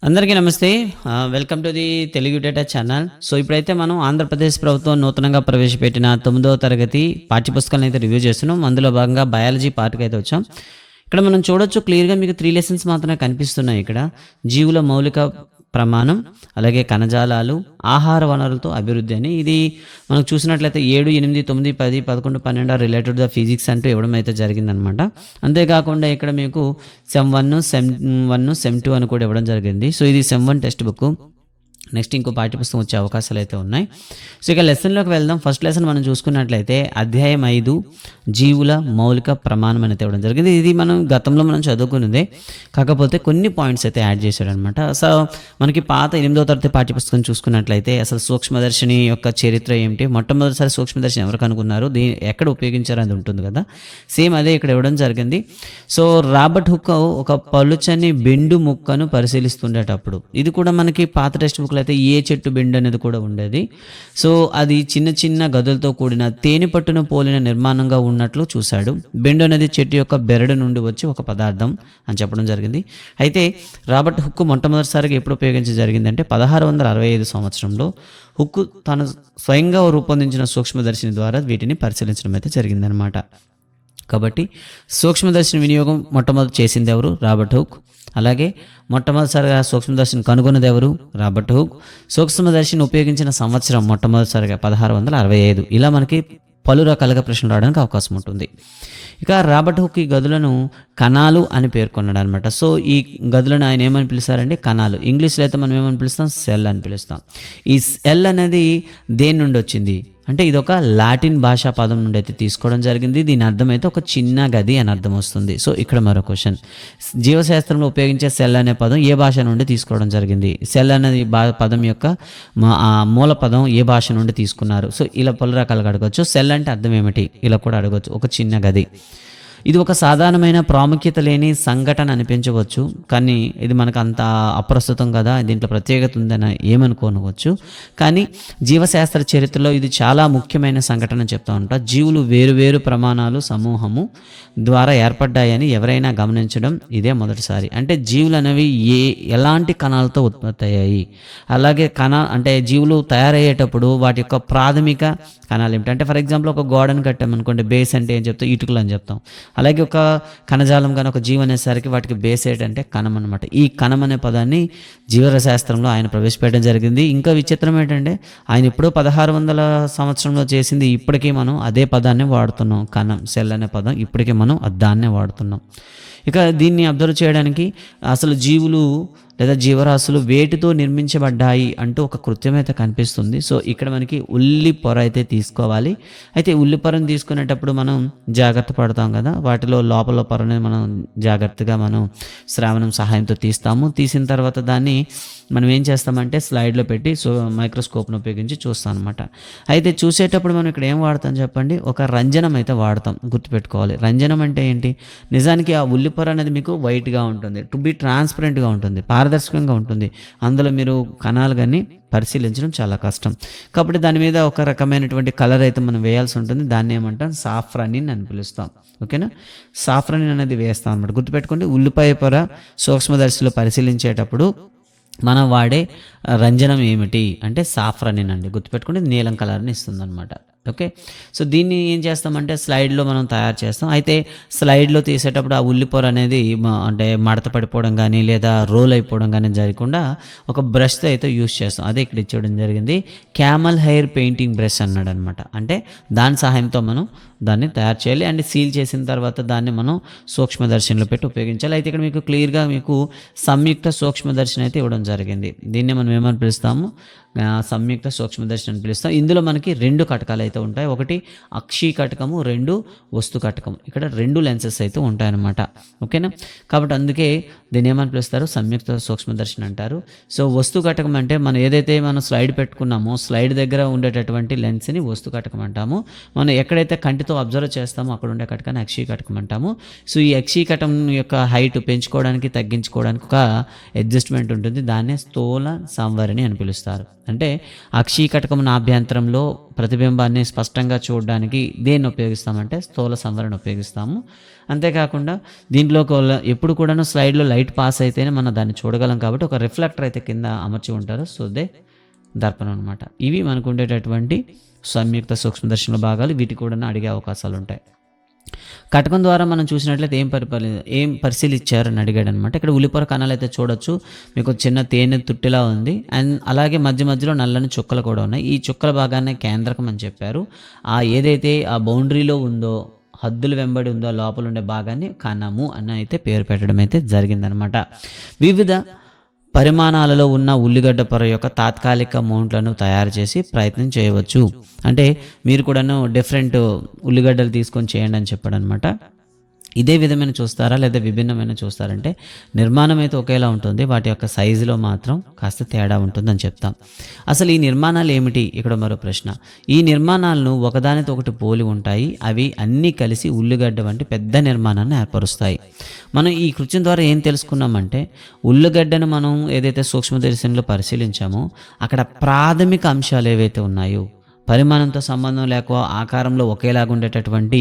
అందరికీ నమస్తే. Welcome to the Telugu data channel. So ఇప్పుడైతే మనం ఆంధ్రప్రదేశ్ ప్రభుత్వం నూతనంగా ప్రవేశపెట్టిన 9వ తరగతి పాఠ్యపుస్తకాలను అయితే రివ్యూ చేస్తున్నాం. అందులో భాగంగా బయాలజీ పార్ట్కి అయితే వచ్చాం. ఇక్కడ మనం చూడొచ్చు క్లియర్గా మీకు 3 లెసన్స్ మాత్రమే కనిపిస్తున్నాయి. ఇక్కడ జీవుల మౌలిక ప్రమాణం, అలాగే కణజాలాలు, ఆహార వనరులతో అభివృద్ధి అని. ఇది మనకు చూసినట్లయితే 7, 8, 9, 10, 11, 12 రిలేటెడ్ ద ఫిజిక్స్ అంటూ ఇవ్వడం అయితే జరిగిందనమాట. అంతేకాకుండా ఇక్కడ మీకు సెమ్ 1, సెమ్ 1, సెమ్ 2 అని కూడా ఇవ్వడం జరిగింది. సో ఇది సెమ్ 1 టెక్స్ట్ బుక్. నెక్స్ట్ ఇంకో పాఠ్యపుస్తకం వచ్చే అవకాశాలు అయితే ఉన్నాయి. సో ఇక లెసన్లోకి వెళ్దాం. ఫస్ట్ లెసన్ మనం చూసుకున్నట్లయితే అధ్యాయం 5 జీవుల మౌలిక ప్రమాణం అనేది ఇవ్వడం జరిగింది. ఇది మనం గతంలో మనం చదువుకున్నదే, కాకపోతే కొన్ని పాయింట్స్ అయితే యాడ్ చేశాడు అనమాట. సో మనకి పాత 8వ తరగతి పాఠ్యపుస్తకం చూసుకున్నట్లయితే అసలు సూక్ష్మదర్శిని యొక్క చరిత్ర ఏమిటి, మొట్టమొదటిసారి సూక్ష్మదర్శిని ఎవరు కనుక్కున్నారు, ఎక్కడ ఉపయోగించారు అది ఉంటుంది కదా. సేమ్ అదే ఇక్కడ ఇవ్వడం జరిగింది. సో రాబర్ట్ హుక్ ఒక పలుచని బెండు ముక్కను పరిశీలిస్తుండేటప్పుడు, ఇది కూడా మనకి పాత టెక్స్ట్ బుక్లో అయితే ఏ చెట్టు బెండు అనేది కూడా ఉండేది. సో అది చిన్న చిన్న గదులతో కూడిన తేనె పట్టును పోలిన నిర్మాణంగా ఉన్నట్లు చూశాడు. బెండు అనేది చెట్టు యొక్క బెరడు నుండి వచ్చి ఒక పదార్థం అని చెప్పడం జరిగింది. అయితే రాబర్ట్ హుక్ మొట్టమొదటిసారిగా ఎప్పుడు ఉపయోగించడం జరిగిందంటే 1665 సంవత్సరంలో హుక్ తను స్వయంగా రూపొందించిన సూక్ష్మదర్శిని ద్వారా వీటిని పరిశీలించడం అయితే జరిగిందనమాట. కాబట్టి సూక్ష్మదర్శిని వినియోగం మొట్టమొదటి చేసింది ఎవరు? Robert hook. అలాగే మొట్టమొదటిసారిగా సూక్ష్మదర్శిని కనుగొన్నది ఎవరు? Robert hook. సూక్ష్మదర్శిని ఉపయోగించిన సంవత్సరం మొట్టమొదటిసారిగా 1665. ఇలా మనకి పలు రకాలుగా ప్రశ్నలు రావడానికి అవకాశం ఉంటుంది. ఇక రాబర్ట్ హుక్ ఈ గదులను కణాలు అని పేర్కొన్నాడు అనమాట. సో ఈ గదులను ఆయన ఏమని పిలుస్తారంటే కణాలు. ఇంగ్లీష్లో అయితే మనం ఏమని పిలుస్తాం? సెల్ అని పిలుస్తాం. ఈ సెల్ అనేది దేని నుండి వచ్చింది అంటే ఇది ఒక లాటిన్ భాషా పదం నుండి అయితే తీసుకోవడం జరిగింది. దీని అర్థం అయితే ఒక చిన్న గది అని అర్థం వస్తుంది. సో ఇక్కడ మరో క్వశ్చన్, జీవశాస్త్రంలో ఉపయోగించే సెల్ అనే పదం ఏ భాష నుండి తీసుకోవడం జరిగింది? సెల్ అనేది పదం యొక్క మూల పదం ఏ భాష నుండి తీసుకున్నారు? సో ఇలా పలు రకాలుగా అడగవచ్చు. సెల్ అంటే అర్థం ఏమిటి ఇలా కూడా అడగవచ్చు, ఒక చిన్న గది. ఇది ఒక సాధారణమైన ప్రాముఖ్యత లేని సంఘటన అనిపించవచ్చు, కానీ ఇది మనకు అంత అప్రస్తుతం కదా, దీంట్లో ప్రత్యేకత ఉందని ఏమనుకోనవచ్చు. కానీ జీవశాస్త్ర చరిత్రలో ఇది చాలా ముఖ్యమైన సంఘటన చెప్తా ఉంటా. జీవులు వేరువేరు ప్రమాణాలు సమూహము ద్వారా ఏర్పడ్డాయని ఎవరైనా గమనించడం ఇదే మొదటిసారి. అంటే జీవులు అనేవి ఎలాంటి కణాలతో ఉత్పత్తి అయ్యాయి, అలాగే అంటే జీవులు తయారయ్యేటప్పుడు వాటి యొక్క ప్రాథమిక కణాలు ఏమిటంటే, ఫర్ ఎగ్జాంపుల్ ఒక గోడను కట్టామనుకోండి, బేస్ అంటే ఏం చెప్తాం? ఇటుకలు అని చెప్తాం. అలాగే ఒక కణజాలం కానీ ఒక జీవం అనేసరికి వాటికి బేస్ ఏంటంటే కణం అనమాట. ఈ కణం అనే పదాన్ని జీవశాస్త్రంలో ఆయన ప్రవేశపెట్టడం జరిగింది. ఇంకా విచిత్రం ఏంటంటే ఆయన ఎప్పుడో 1600 సంవత్సరంలో చేసింది, ఇప్పటికీ మనం అదే పదాన్ని వాడుతున్నాం. కణం, సెల్ అనే పదం ఇప్పటికీ మనం దాన్నే వాడుతున్నాం. ఇక దీన్ని అబ్జర్వ్ చేయడానికి అసలు జీవులు లేదా జీవరాశులు వేటితో నిర్మించబడ్డాయి అంటూ ఒక కృత్యం అయితే కనిపిస్తుంది. సో ఇక్కడ మనకి ఉల్లి పొర అయితే తీసుకోవాలి. అయితే ఉల్లి పొరను తీసుకునేటప్పుడు మనం జాగ్రత్త పడతాం కదా, వాటిలో లోపల పొరని మనం జాగ్రత్తగా మనం శ్రావణం సహాయంతో తీస్తాము. తీసిన తర్వాత దాన్ని మనం ఏం చేస్తామంటే స్లైడ్లో పెట్టి మైక్రోస్కోప్ను ఉపయోగించి చూస్తాం అనమాట. అయితే చూసేటప్పుడు మనం ఇక్కడ ఏం వాడతాం చెప్పండి? ఒక రంజనం అయితే వాడతాం, గుర్తుపెట్టుకోవాలి. రంజనం అంటే ఏంటి? నిజానికి ఆ ఉల్లి పొర అనేది మీకు వైట్గా ఉంటుంది, టు బి ట్రాన్స్పరెంట్గా ఉంటుంది, పారదర్శకంగా ఉంటుంది. అందులో మీరు కణాలు కానీ పరిశీలించడం చాలా కష్టం. కాబట్టి దాని మీద ఒక రకమైనటువంటి కలర్ అయితే మనం వేయాల్సి ఉంటుంది. దాన్ని ఏమంటాం? సాఫ్రానిన్ అని పిలుస్తాం. ఓకేనా? సాఫ్రానిన్ అనేది వేస్తాం అనమాట. గుర్తుపెట్టుకోండి, ఉల్లిపాయ పొర సూక్ష్మదర్శిలో పరిశీలించేటప్పుడు మనం వాడే రంజనం ఏమిటి అంటే సాఫ్రానిన్ అండి. గుర్తుపెట్టుకోండి, నీలం కలర్ని ఇస్తుంది అనమాట. ఓకే, సో దీన్ని ఏం చేస్తామంటే స్లైడ్లో మనం తయారు చేస్తాం. అయితే స్లైడ్లో తీసేటప్పుడు ఆ ఉల్లిపొర అనేది అంటే మడత పడిపోవడం కానీ లేదా రోల్ అయిపోవడం కానీ జరగకుండా ఒక బ్రష్తో అయితే యూస్ చేస్తాం. అదే ఇక్కడ ఇచ్చేయడం జరిగింది. క్యామల్ హెయిర్ పెయింటింగ్ బ్రష్ అన్నాడు అనమాట. అంటే దాని సహాయంతో మనం దాన్ని తయారు చేయాలి అండ్ సీల్ చేసిన తర్వాత దాన్ని మనం సూక్ష్మదర్శినిలో పెట్టి ఉపయోగించాలి. అయితే ఇక్కడ మీకు క్లియర్గా మీకు సంయుక్త సూక్ష్మదర్శిని అయితే ఇవ్వడం జరిగింది. దీన్ని మనం ఏమని పిలుస్తాము? సంయుక్త సూక్ష్మదర్శిని అని పిలుస్తాం. ఇందులో మనకి 2 కటకాలు అయితే ఉంటాయి. ఒకటి అక్షీ కటకము, 2 వస్తు కటకము. ఇక్కడ 2 లెన్సెస్ అయితే ఉంటాయన్నమాట. ఓకేనా? కాబట్టి అందుకే దీన్ని ఏమని పిలుస్తారు? సంయుక్త సూక్ష్మదర్శిని అంటారు. సో వస్తు కటకం అంటే మనం ఏదైతే మనం స్లైడ్ పెట్టుకున్నామో స్లైడ్ దగ్గర ఉండేటటువంటి లెన్స్ని వస్తు కటకం అంటాము. మనం ఎక్కడైతే కంటితో అబ్జర్వ్ చేస్తామో అక్కడ ఉండే కటకాన్ని అక్షీ కటకం అంటాము. సో ఈ అక్షీ కటకం యొక్క హైట్ పెంచుకోవడానికి తగ్గించుకోవడానికి ఒక అడ్జస్ట్మెంట్ ఉంటుంది. దాన్నే స్థూల సంవరణి అని పిలుస్తారు. అంటే అక్షీ కటకం నాభ్యంతరంలో ప్రతిబింబాన్ని స్పష్టంగా చూడడానికి దేన్ని ఉపయోగిస్తామంటే స్థూల సంవరణ ఉపయోగిస్తాము. అంతేకాకుండా దీంట్లో ఎప్పుడు కూడాను స్లైడ్లో లైట్ పాస్ అయితేనే మనం దాన్ని చూడగలం కాబట్టి ఒక రిఫ్లెక్టర్ అయితే కింద అమర్చి ఉంటారు. సో దర్పణం అనమాట. ఇవి మనకు ఉండేటటువంటి సంయుక్త సూక్ష్మదర్శన భాగాలు. వీటి కూడా అడిగే అవకాశాలు ఉంటాయి. కటకం ద్వారా మనం చూసినట్లయితే ఏం పరిశీలించారని అడిగాడు అనమాట. ఇక్కడ ఉల్లిపొర కణాలు అయితే చూడొచ్చు. మీకు చిన్న తేనె తుట్టిలా ఉంది. అండ్ అలాగే మధ్య మధ్యలో నల్లని చుక్కలు కూడా ఉన్నాయి. ఈ చుక్కల భాగాన్ని కేంద్రకం అని చెప్పారు. ఏదైతే ఆ బౌండరీలో ఉందో, హద్దులు వెంబడి ఉందో లోపల ఉండే భాగాన్ని కణము అని అయితే పేరు పెట్టడం అయితే జరిగిందనమాట. వివిధ పరిమాణాలలో ఉన్న ఉల్లిగడ్డ పొర యొక్క తాత్కాలిక మౌంట్లను తయారు చేసి ప్రయత్నం చేయవచ్చు. అంటే మీరు కూడాను డిఫరెంట్ ఉల్లిగడ్డలు తీసుకొని చేయండి అని చెప్పాడు అనమాట. ఇదే విధమైన చూస్తారా లేదా విభిన్నమైన చూస్తారంటే నిర్మాణం అయితే ఒకేలా ఉంటుంది, వాటి యొక్క సైజులో మాత్రం కాస్త తేడా ఉంటుందని చెప్తాం. అసలు ఈ నిర్మాణాలు ఏమిటి? ఇక్కడ మరో ప్రశ్న. ఈ నిర్మాణాలను ఒకదానితో ఒకటి పోలి ఉంటాయి. అవి అన్నీ కలిసి ఉల్లిగడ్డ వంటి పెద్ద నిర్మాణాన్ని ఏర్పరుస్తాయి. మనం ఈ కృత్యం ద్వారా ఏం తెలుసుకున్నామంటే ఉల్లిగడ్డను మనం ఏదైతే సూక్ష్మదర్శినిలో పరిశీలించామో అక్కడ ప్రాథమిక అంశాలు ఏవైతే ఉన్నాయో, పరిమాణంతో సంబంధం లేక ఆకారంలో ఒకేలాగా ఉండేటటువంటి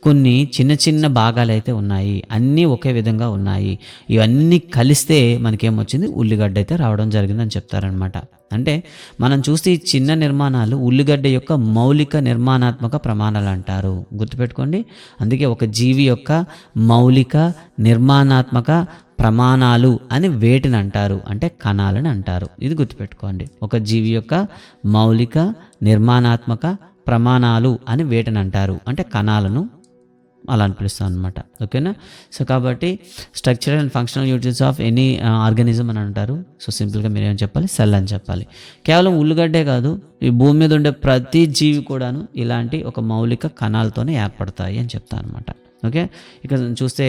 కొన్ని చిన్న చిన్న భాగాలు అయితే ఉన్నాయి. అన్నీ ఒకే విధంగా ఉన్నాయి. ఇవన్నీ కలిస్తే మనకేమొచ్చింది? ఉల్లిగడ్డ అయితే రావడం జరిగిందని చెప్తారనమాట. అంటే మనం చూస్తే ఈ చిన్న నిర్మాణాలు ఉల్లిగడ్డ యొక్క మౌలిక నిర్మాణాత్మక ప్రమాణాలు అంటారు. గుర్తుపెట్టుకోండి. అందుకే ఒక జీవి యొక్క మౌలిక నిర్మాణాత్మక ప్రమాణాలు అని వేటిని అంటారు అంటే కణాలని అంటారు. ఇది గుర్తుపెట్టుకోండి. ఒక జీవి యొక్క మౌలిక నిర్మాణాత్మక ప్రమాణాలు అని వేటిని అంటారు అంటే కణాలను అలా అని పిలుస్తాం అనమాట. ఓకేనా? సో కాబట్టి structural and functional units of any organism అని అంటారు. సో సింపుల్గా మీరు ఏం చెప్పాలి? సెల్ అని చెప్పాలి. కేవలం ఉల్లిగడ్డే కాదు, ఈ భూమి మీద ఉండే ప్రతి జీవి కూడాను ఇలాంటి ఒక మౌలిక కణాలతోనే ఏర్పడతాయి అని చెప్తాను అనమాట. ఓకే, ఇక చూస్తే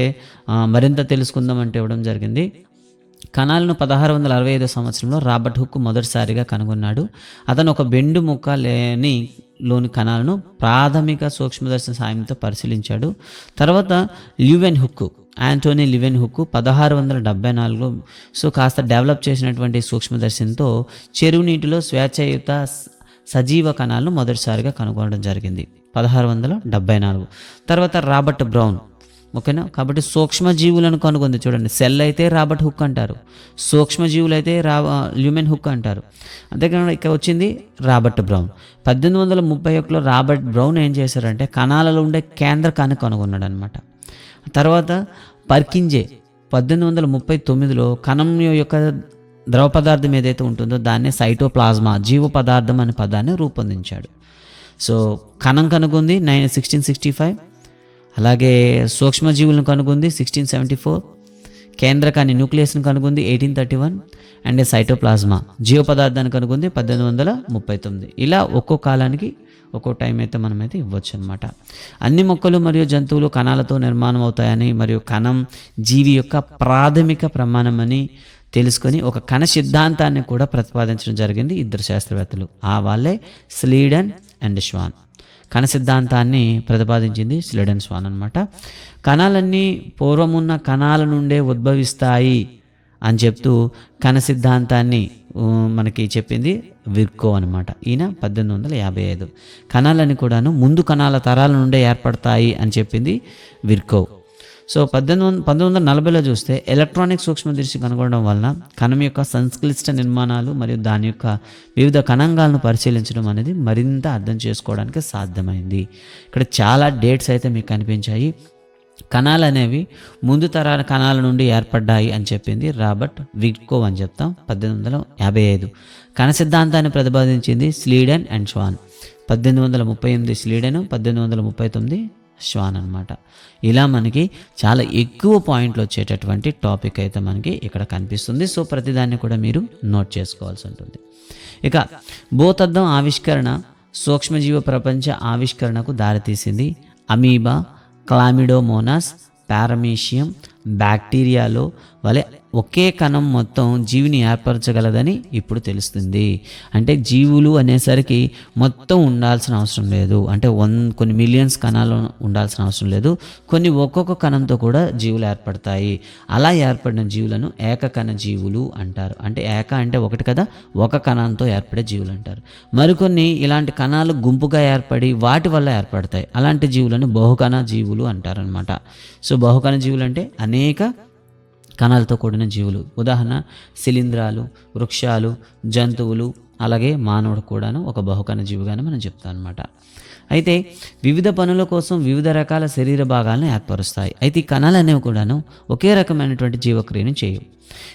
మరింత తెలుసుకుందామంటే ఇవ్వడం జరిగింది. కణాలను 1665 సంవత్సరంలో రాబర్ట్ హుక్ మొదటిసారిగా కనుగొన్నాడు. అతను ఒక బెండు ముక్క లోని కణాలను ప్రాథమిక సూక్ష్మదర్శన సాయంతో పరిశీలించాడు. తర్వాత యాంటోనీ లివెన్ హుక్ 1674లో కాస్త డెవలప్ చేసినటువంటి సూక్ష్మదర్శనంతో చెరువు నీటిలో స్వేచ్ఛయుత సజీవ కణాలను మొదటిసారిగా కనుగొనడం జరిగింది 1674. తర్వాత రాబర్ట్ బ్రౌన్. ఓకేనా? కాబట్టి సూక్ష్మజీవులను కనుగొంది. చూడండి, సెల్ అయితే రాబర్ట్ హుక్ అంటారు, సూక్ష్మజీవులు అయితే ల్యూమెన్ హుక్ అంటారు. అంతేకాకుండా ఇక్కడ వచ్చింది రాబర్ట్ బ్రౌన్. 1831లో రాబర్ట్ బ్రౌన్ ఏం చేశారంటే కణాలలో ఉండే కేంద్రకాన్ని కనుగొన్నాడు అనమాట. తర్వాత పర్కింజే 1839లో కణం యొక్క ద్రవ పదార్థం ఏదైతే ఉంటుందో దాన్ని సైటోప్లాజ్మా జీవ పదార్థం అనే పదాన్ని రూపొందించాడు. సో కణం కనుగొంది 1665. అలాగే సూక్ష్మజీవులను కనుగొంది 1674. కేంద్రకాన్ని న్యూక్లియస్ని కనుగొంది 1831. అండ్ సైటోప్లాజ్మా జీవ పదార్థాన్ని కనుగొంది 1839. ఇలా ఒక్కో కాలానికి ఒక్కో టైం అయితే మనమైతే ఇవ్వచ్చు అనమాట. అన్ని మొక్కలు మరియు జంతువులు కణాలతో నిర్మాణం అవుతాయని మరియు కణం జీవి యొక్క ప్రాథమిక ప్రమాణం అని తెలుసుకొని ఒక కణ సిద్ధాంతాన్ని కూడా ప్రతిపాదించడం జరిగింది ఇద్దరు శాస్త్రవేత్తలు. వాళ్ళే స్లీడెన్ అండ్ స్వాన్. కణ సిద్ధాంతాన్ని ప్రతిపాదించింది స్లీడెన్ స్వాన్ అనమాట. కణాలన్నీ పూర్వమున్న కణాల నుండే ఉద్భవిస్తాయి అని చెప్తూ కణ సిద్ధాంతాన్ని మనకి చెప్పింది విర్కో అనమాట. ఈయన 1855. కణాలన్నీ కూడాను ముందు కణాల తరాల నుండే ఏర్పడతాయి అని చెప్పింది విర్కో. సో 1940లో చూస్తే ఎలక్ట్రానిక్ సూక్ష్మదర్శి కనుగొనడం వలన కణం యొక్క సంక్లిష్ట నిర్మాణాలు మరియు దాని యొక్క వివిధ కణాంగాలను పరిశీలించడం అనేది మరింత అర్థం చేసుకోవడానికి సాధ్యమైంది. ఇక్కడ చాలా డేట్స్ అయితే మీకు కనిపించాయి. కణాలు అనేవి ముందు తరాల కణాల నుండి ఏర్పడ్డాయి అని చెప్పింది రాబర్ట్ విర్కో అని చెప్తాం 1855. కణ సిద్ధాంతాన్ని ప్రతిపాదించింది స్లీడెన్ అండ్ స్వాన్. 1838 స్లీడెన్, 1839 స్వాన్ అనమాట. ఇలా మనకి చాలా ఎక్కువ పాయింట్లు వచ్చేటటువంటి టాపిక్ అయితే మనకి ఇక్కడ కనిపిస్తుంది. సో ప్రతిదాన్ని కూడా మీరు నోట్ చేసుకోవాల్సి ఉంటుంది. ఇక భూతద్దం ఆవిష్కరణ సూక్ష్మజీవ ప్రపంచ ఆవిష్కరణకు దారితీసింది. అమీబా, క్లామిడోమోనాస్, పారమీషియం, బ్యాక్టీరియాలో వలె ఒకే కణం మొత్తం జీవిని ఏర్పరచగలదని ఇప్పుడు తెలుస్తుంది. అంటే జీవులు అనేసరికి మొత్తం ఉండాల్సిన అవసరం లేదు. అంటే కొన్ని మిలియన్స్ కణాలు ఉండాల్సిన అవసరం లేదు. కొన్ని ఒక్కొక్క కణంతో కూడా జీవులు ఏర్పడతాయి. అలా ఏర్పడిన జీవులను ఏకకణ జీవులు అంటారు. అంటే ఏక అంటే ఒకటి కదా, ఒక కణంతో ఏర్పడే జీవులు అంటారు. మరికొన్ని ఇలాంటి కణాలు గుంపుగా ఏర్పడి వాటి వల్ల ఏర్పడతాయి. అలాంటి జీవులను బహుకణ జీవులు అంటారనమాట. సో బహుకణ జీవులు అంటే అనేక కణాలతో కూడిన జీవులు. ఉదాహరణ శిలీంధ్రాలు, వృక్షాలు, జంతువులు, అలాగే మానవుడు కూడాను ఒక బహుకణ జీవిగానే మనం చెప్తాం అనమాట. అయితే వివిధ పనుల కోసం వివిధ రకాల శరీర భాగాలను ఏర్పరుస్తాయి. అయితే ఈ కణాలు అనేవి కూడాను ఒకే రకమైనటువంటి జీవక్రియను చేయవు.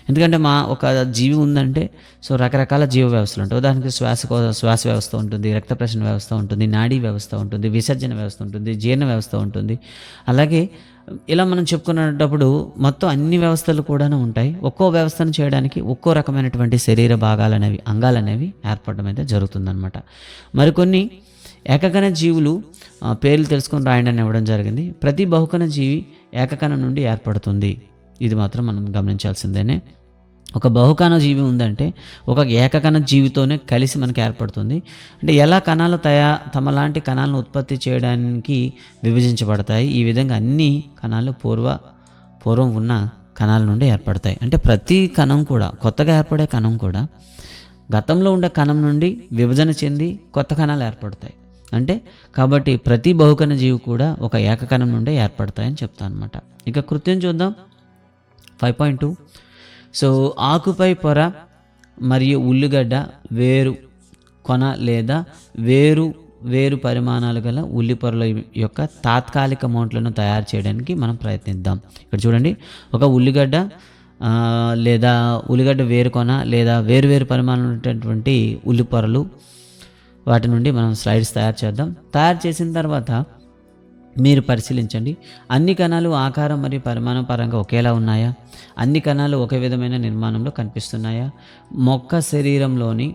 ఎందుకంటే ఒక జీవి ఉందంటే సో రకరకాల జీవ వ్యవస్థలు ఉంటాయి. ఉదాహరణకి శ్వాస వ్యవస్థ ఉంటుంది, రక్త ప్రసరణ వ్యవస్థ ఉంటుంది, నాడీ వ్యవస్థ ఉంటుంది, విసర్జన వ్యవస్థ ఉంటుంది, జీర్ణ వ్యవస్థ ఉంటుంది. అలాగే ఇలా మనం చెప్పుకునేటప్పుడు మొత్తం అన్ని వ్యవస్థలు కూడాను ఉంటాయి. ఒక్కో వ్యవస్థను చేయడానికి ఒక్కో రకమైనటువంటి శరీర భాగాలు అనేవి, అంగాలు అనేవి ఏర్పడడం అయితే జరుగుతుందన్నమాట. మరికొన్ని ఏకకణ జీవులు పేర్లు తెలుసుకొని రాయండి అని ఇవ్వడం జరిగింది. ప్రతి బహుకణ జీవి ఏకకణం నుండి ఏర్పడుతుంది. ఇది మాత్రం మనం గమనించాల్సిందేనే. ఒక బహుకణ జీవి ఉందంటే ఒక ఏకకణ జీవితోనే కలిసి మనకి ఏర్పడుతుంది. అంటే ఎలా కణాలు తమలాంటి కణాలను ఉత్పత్తి చేయడానికి విభజించబడతాయి. ఈ విధంగా అన్ని కణాలు పూర్వం ఉన్న కణాల నుండి ఏర్పడతాయి. అంటే ప్రతి కణం కూడా, కొత్తగా ఏర్పడే కణం కూడా గతంలో ఉండే కణం నుండి విభజన చెంది కొత్త కణాలు ఏర్పడతాయి. అంటే కాబట్టి ప్రతి బహుకణ జీవి కూడా ఒక ఏకకణం నుండే ఏర్పడతాయని చెప్తాను అనమాట. ఇక కృత్యం చూద్దాం. 5.2. సో ఆకుపై పొర మరియు ఉల్లిగడ్డ వేరు కొన లేదా వేరు పరిమాణాలు గల ఉల్లి పొరల యొక్క తాత్కాలిక మౌంట్లను తయారు చేయడానికి మనం ప్రయత్నిద్దాం. ఇక్కడ చూడండి, ఒక ఉల్లిగడ్డ లేదా ఉల్లిగడ్డ వేరు కొన లేదా వేరు పరిమాణాలు ఉన్నటువంటి ఉల్లి పొరలు, వాటి నుండి మనం స్లైడ్స్ తయారు చేద్దాం. తయారు చేసిన తర్వాత మీరు పరిశీలించండి. అన్ని కణాలు ఆకారం మరియు పరిమాణం పరంగా ఒకేలా ఉన్నాయా? అన్ని కణాలు ఒకే విధమైన నిర్మాణంలో కనిపిస్తున్నాయా? మొక్క శరీరంలోని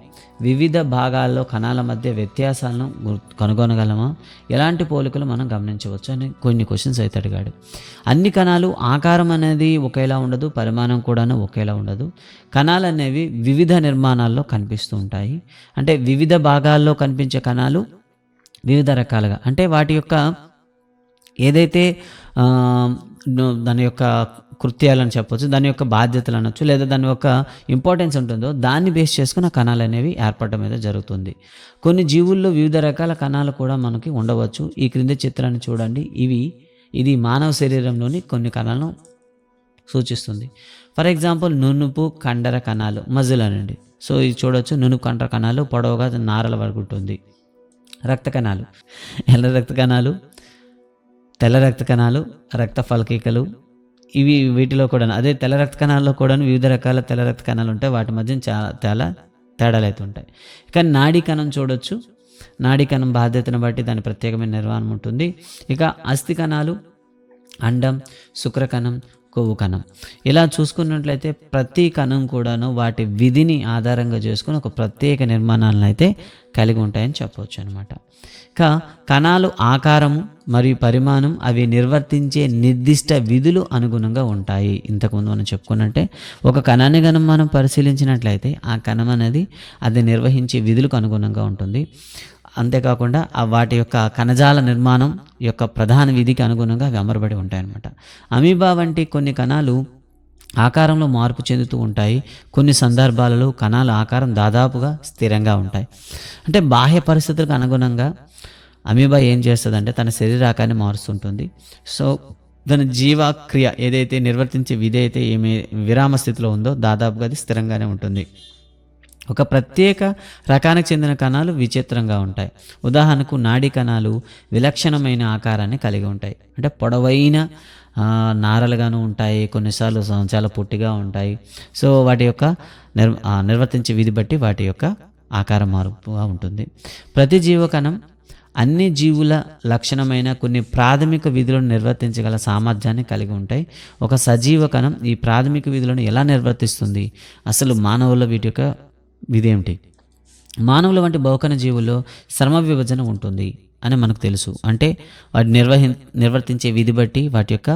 వివిధ భాగాల్లో కణాల మధ్య వ్యత్యాసాలను కనుగొనగలమా? ఎలాంటి పోలికలు మనం గమనించవచ్చు అని కొన్ని క్వశ్చన్స్ అయితే అడిగాడు. అన్ని కణాలు ఆకారం అనేది ఒకేలా ఉండదు, పరిమాణం కూడాను ఒకేలా ఉండదు. కణాలు అనేవి వివిధ నిర్మాణాల్లో కనిపిస్తూ ఉంటాయి. అంటే వివిధ భాగాల్లో కనిపించే కణాలు వివిధ రకాలుగా, అంటే వాటి యొక్క ఏదైతే దాని యొక్క కృత్యాలని చెప్పొచ్చు, దాని యొక్క బాధ్యతలు అనొచ్చు, లేదా దాని యొక్క ఇంపార్టెన్స్ ఉంటుందో దాన్ని బేస్ చేసుకుని ఆ కణాలు అనేవి ఏర్పడటం అయితే జరుగుతుంది. కొన్ని జీవుల్లో వివిధ రకాల కణాలు కూడా మనకి ఉండవచ్చు. ఈ క్రింది చిత్రాన్ని చూడండి. ఇది మానవ శరీరంలోని కొన్ని కణాలను సూచిస్తుంది. ఫర్ ఎగ్జాంపుల్ నునుపు కండర కణాలు, మజిల్ అనండి. సో ఇది చూడవచ్చు. నునుపు కండర కణాలు పొడవుగా నారల వరకు ఉంటుంది. రక్త కణాలు, ఎర్ర రక్త కణాలు, తెల్ల రక్త కణాలు, రక్త ఫలకికలు, వీటిలో కూడా అదే తెల్ల రక్త కణాల్లో కూడా వివిధ రకాల తెల్ల రక్త కణాలు ఉంటాయి. వాటి మధ్య చాలా తేడాలు అయితే ఉంటాయి. కానీ నాడీ కణం చూడొచ్చు. నాడీ కణం బాధ్యతను బట్టి దాని ప్రత్యేకమైన నిర్వహణ ఉంటుంది. ఇక అస్థి కణాలు, అండం, శుక్రకణం, కొవ్వు కణం. ఇలా చూసుకున్నట్లయితే ప్రతి కణం కూడాను వాటి విధిని ఆధారంగా చేసుకుని ఒక ప్రత్యేక నిర్మాణాలను అయితే కలిగి ఉంటాయని చెప్పవచ్చు అనమాట. ఇక కణాలు ఆకారము మరియు పరిమాణం అవి నిర్వర్తించే నిర్దిష్ట విధులు అనుగుణంగా ఉంటాయి. ఇంతకుముందు మనం చెప్పుకున్నట్టే ఒక కణాన్ని కనుక మనం పరిశీలించినట్లయితే ఆ కణం అనేది అది నిర్వహించే విధులకు అనుగుణంగా ఉంటుంది. అంతేకాకుండా వాటి యొక్క కణజాల నిర్మాణం యొక్క ప్రధాన విధికి అనుగుణంగా అవి అమరబడి ఉంటాయన్నమాట. అమీబా వంటి కొన్ని కణాలు ఆకారంలో మార్పు చెందుతూ ఉంటాయి. కొన్ని సందర్భాలలో కణాల ఆకారం దాదాపుగా స్థిరంగా ఉంటాయి. అంటే బాహ్య పరిస్థితులకు అనుగుణంగా అమీబా ఏం చేస్తుందంటే తన శరీర ఆకారాన్ని మారుస్తుంటుంది. సో దాని జీవక్రియ ఏదైతే నిర్వర్తించే విధి అయితే విరామ స్థితిలో ఉందో దాదాపుగా అది స్థిరంగానే ఉంటుంది. ఒక ప్రత్యేక రకానికి చెందిన కణాలు విచిత్రంగా ఉంటాయి. ఉదాహరణకు నాడీ కణాలు విలక్షణమైన ఆకారాన్ని కలిగి ఉంటాయి. అంటే పొడవైన నారలుగాను ఉంటాయి, కొన్నిసార్లు చాలా పొట్టిగా ఉంటాయి. సో వాటి యొక్క నిర్వర్తించే విధి బట్టి వాటి యొక్క ఆకారం మార్పుగా ఉంటుంది. ప్రతి జీవకణం అన్ని జీవుల లక్షణమైన కొన్ని ప్రాథమిక విధులను నిర్వర్తించగల సామర్థ్యాన్ని కలిగి ఉంటాయి. ఒక సజీవ కణం ఈ ప్రాథమిక విధులను ఎలా నిర్వర్తిస్తుంది? అసలు మానవుల వీటి యొక్క విధి ఏమిటి? మానవుల వంటి బహుకణ జీవుల్లో శ్రమ విభజన ఉంటుంది. అని మనకు తెలుసు. అంటే వాటి నిర్వర్తించే విధి బట్టి వాటి యొక్క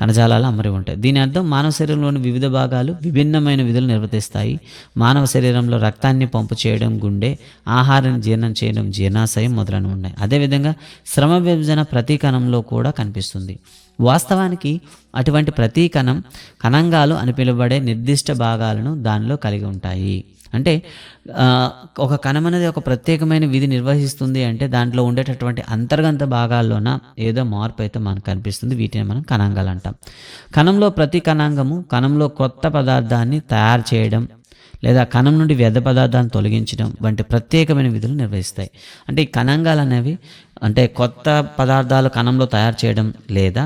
కణజాలాలు అమరి ఉంటాయి. దీని అర్థం మానవ శరీరంలోని వివిధ భాగాలు విభిన్నమైన విధులు నిర్వర్తిస్తాయి. మానవ శరీరంలో రక్తాన్ని పంపు చేయడం గుండె, ఆహారాన్ని జీర్ణం చేయడం జీర్ణాశయం మొదలైనవి ఉన్నాయి. అదేవిధంగా శ్రమ విభజన ప్రతి కణంలో కూడా కనిపిస్తుంది. వాస్తవానికి అటువంటి ప్రతి కణంగాలు అని పిలువబడే నిర్దిష్ట భాగాలను దానిలో కలిగి ఉంటాయి. అంటే ఒక కణం అనేది ఒక ప్రత్యేకమైన విధి నిర్వహిస్తుంది అంటే దాంట్లో ఉండేటటువంటి అంతర్గత భాగాల్లోన ఏదో మార్పు అయితే మనకు కనిపిస్తుంది. వీటిని మనం కణాంగాలు అంటాం. కణంలో ప్రతి కణాంగము కణంలో కొత్త పదార్థాన్ని తయారు చేయడం లేదా కణం నుండి వ్యర్థ పదార్థాన్ని తొలగించడం వంటి ప్రత్యేకమైన విధులు నిర్వహిస్తాయి. అంటే ఈ కణాంగాలు అనేవి అంటే కొత్త పదార్థాలు కణంలో తయారు చేయడం లేదా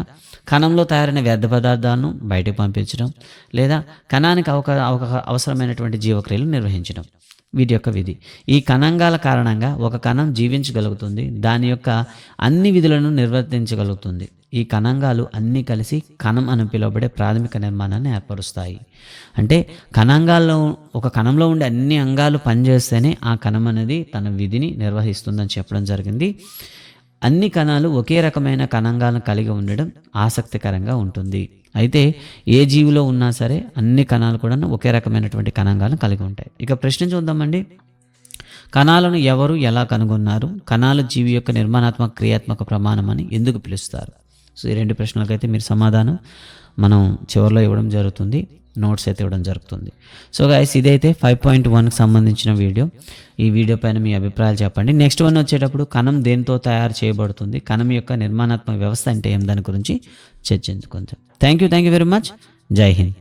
కణంలో తయారైన వ్యర్థ పదార్థాలను బయటకు పంపించడం లేదా కణానికి అవసరమైనటువంటి జీవక్రియలు నిర్వహించడం వీటి యొక్క విధి. ఈ కణాంగాల కారణంగా ఒక కణం జీవించగలుగుతుంది, దాని యొక్క అన్ని విధులను నిర్వర్తించగలుగుతుంది. ఈ కణాంగాలు అన్నీ కలిసి కణం అని పిలువబడే ప్రాథమిక నిర్మాణాన్ని ఏర్పరుస్తాయి. అంటే ఒక కణంలో ఉండే అన్ని అంగాలు పనిచేస్తేనే ఆ కణం అనేది తన విధిని నిర్వహిస్తుందని చెప్పడం జరిగింది. అన్ని కణాలు ఒకే రకమైన కణాంగాలను కలిగి ఉండడం ఆసక్తికరంగా ఉంటుంది. అయితే ఏ జీవిలో ఉన్నా సరే అన్ని కణాలు కూడా ఒకే రకమైనటువంటి కణాంగాలను కలిగి ఉంటాయి. ఇక ప్రశ్న చూద్దామండి. కణాలను ఎవరు ఎలా కనుగొన్నారు? కణాలు జీవి యొక్క నిర్మాణాత్మక క్రియాత్మక ప్రమాణం అని ఎందుకు పిలుస్తారు? సో ఈ 2 ప్రశ్నలకైతే మీరు సమాధానం మనం చివరిలో ఇవ్వడం జరుగుతుంది, నోట్స్ అయితే ఇవ్వడం జరుగుతుంది. సో గైస్ ఇదైతే 5.1కి సంబంధించిన వీడియో. ఈ వీడియో పైన మీ అభిప్రాయాలు చెప్పండి. నెక్స్ట్ వన్ వచ్చేటప్పుడు కణం దేంతో తయారు చేయబడుతుంది, కణం యొక్క నిర్మాణాత్మక వ్యవస్థ అంటే ఏం దాని గురించి చర్చించుకుందాం. Thank you very much. జై హింద్.